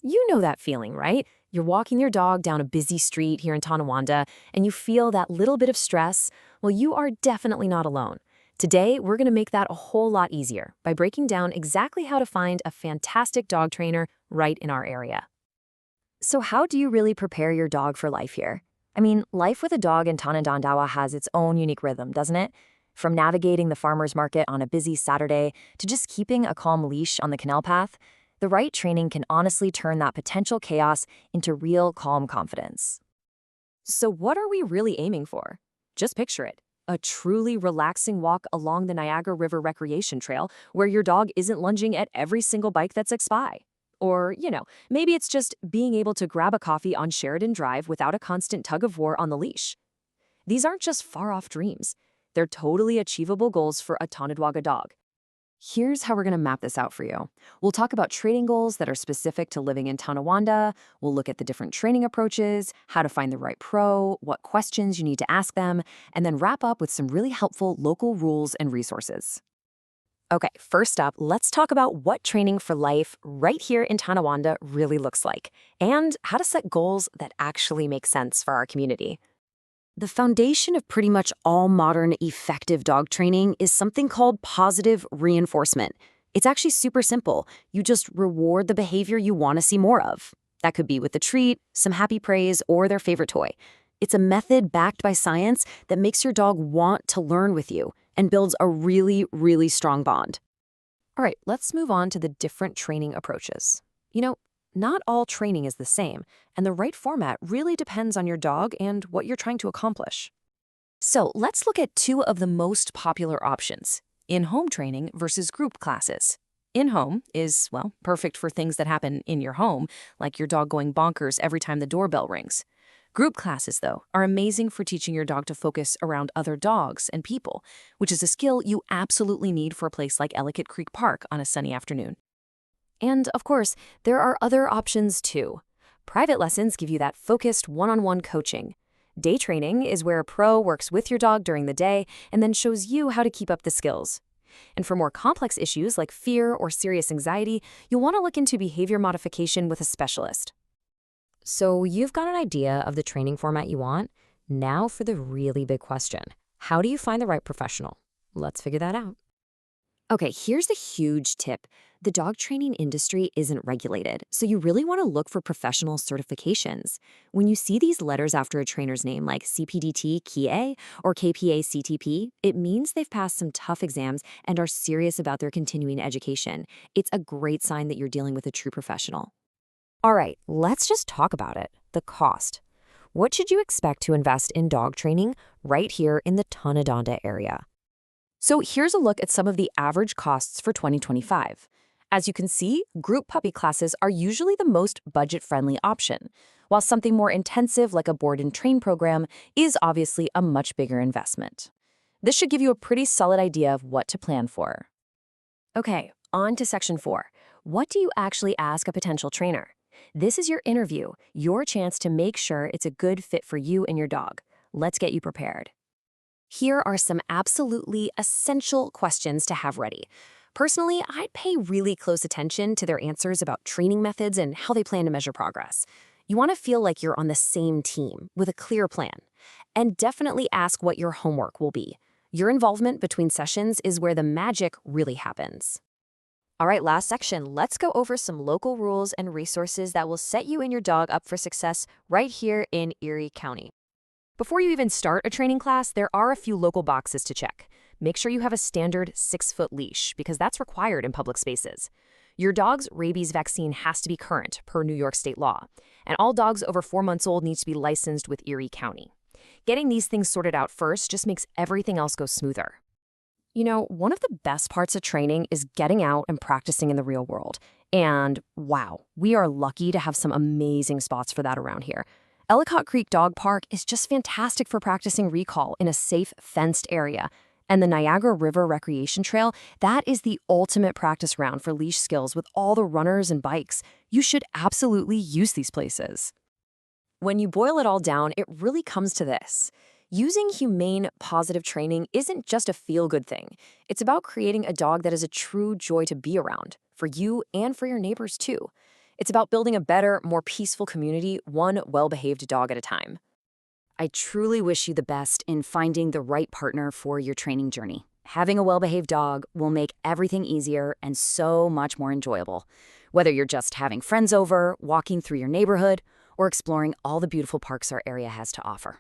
You know that feeling, right? You're walking your dog down a busy street here in Tonawanda, and you feel that little bit of stress. Well, you are definitely not alone. Today, we're going to make that a whole lot easier by breaking down exactly how to find a fantastic dog trainer right in our area. So how do you really prepare your dog for life here? I mean, life with a dog in Tonawanda has its own unique rhythm, doesn't it? From navigating the farmer's market on a busy Saturday to just keeping a calm leash on the canal path, the right training can honestly turn that potential chaos into real calm confidence. So, what are we really aiming for? Just picture it, a truly relaxing walk along the Niagara River Recreation Trail where your dog isn't lunging at every single bike that sticks by. Or, maybe it's just being able to grab a coffee on Sheridan Drive without a constant tug of war on the leash. These aren't just far-off dreams. They're totally achievable goals for a Tonawanda dog. Here's how we're going to map this out for you. We'll talk about training goals that are specific to living in Tonawanda. We'll look at the different training approaches, how to find the right pro, what questions you need to ask them, and then wrap up with some really helpful local rules and resources. Okay, first up, let's talk about what training for life right here in Tonawanda really looks like, and how to set goals that actually make sense for our community. The foundation of pretty much all modern effective dog training is something called positive reinforcement. It's actually super simple. You just reward the behavior you want to see more of. That could be with a treat, some happy praise, or their favorite toy. It's a method backed by science that makes your dog want to learn with you and builds a really, really strong bond. All right, let's move on to the different training approaches. Not all training is the same, and the right format really depends on your dog and what you're trying to accomplish. So let's look at two of the most popular options, in-home training versus group classes. In-home is, well, perfect for things that happen in your home, like your dog going bonkers every time the doorbell rings. Group classes, though, are amazing for teaching your dog to focus around other dogs and people, which is a skill you absolutely need for a place like Ellicott Creek Park on a sunny afternoon. And, of course, there are other options, too. Private lessons give you that focused one-on-one coaching. Day training is where a pro works with your dog during the day and then shows you how to keep up the skills. And for more complex issues like fear or serious anxiety, you'll want to look into behavior modification with a specialist. So you've got an idea of the training format you want. Now for the really big question. How do you find the right professional? Let's figure that out. Okay, here's the huge tip. The dog training industry isn't regulated, so you really want to look for professional certifications. When you see these letters after a trainer's name like CPDT KA or KPA CTP, it means they've passed some tough exams and are serious about their continuing education. It's a great sign that you're dealing with a true professional. All right, let's just talk about it. The cost. What should you expect to invest in dog training right here in the Tonawanda area? So here's a look at some of the average costs for 2025. As you can see, group puppy classes are usually the most budget-friendly option, while something more intensive like a board and train program is obviously a much bigger investment. This should give you a pretty solid idea of what to plan for. Okay, on to section 4. What do you actually ask a potential trainer? This is your interview, your chance to make sure it's a good fit for you and your dog. Let's get you prepared. Here are some absolutely essential questions to have ready. Personally, I'd pay really close attention to their answers about training methods and how they plan to measure progress. You want to feel like you're on the same team with a clear plan. And definitely ask what your homework will be. Your involvement between sessions is where the magic really happens. All right, last section. Let's go over some local rules and resources that will set you and your dog up for success right here in Erie County. Before you even start a training class, there are a few local boxes to check. Make sure you have a standard 6-foot leash because that's required in public spaces. Your dog's rabies vaccine has to be current per New York state law, and all dogs over 4 months old need to be licensed with Erie County. Getting these things sorted out first just makes everything else go smoother. One of the best parts of training is getting out and practicing in the real world. And wow, we are lucky to have some amazing spots for that around here. Ellicott Creek Dog Park is just fantastic for practicing recall in a safe, fenced area. And the Niagara River Recreation Trail, that is the ultimate practice ground for leash skills with all the runners and bikes. You should absolutely use these places. When you boil it all down, it really comes to this. Using humane, positive training isn't just a feel-good thing. It's about creating a dog that is a true joy to be around, for you and for your neighbors too. It's about building a better, more peaceful community, one well-behaved dog at a time. I truly wish you the best in finding the right partner for your training journey. Having a well-behaved dog will make everything easier and so much more enjoyable, whether you're just having friends over, walking through your neighborhood, or exploring all the beautiful parks our area has to offer.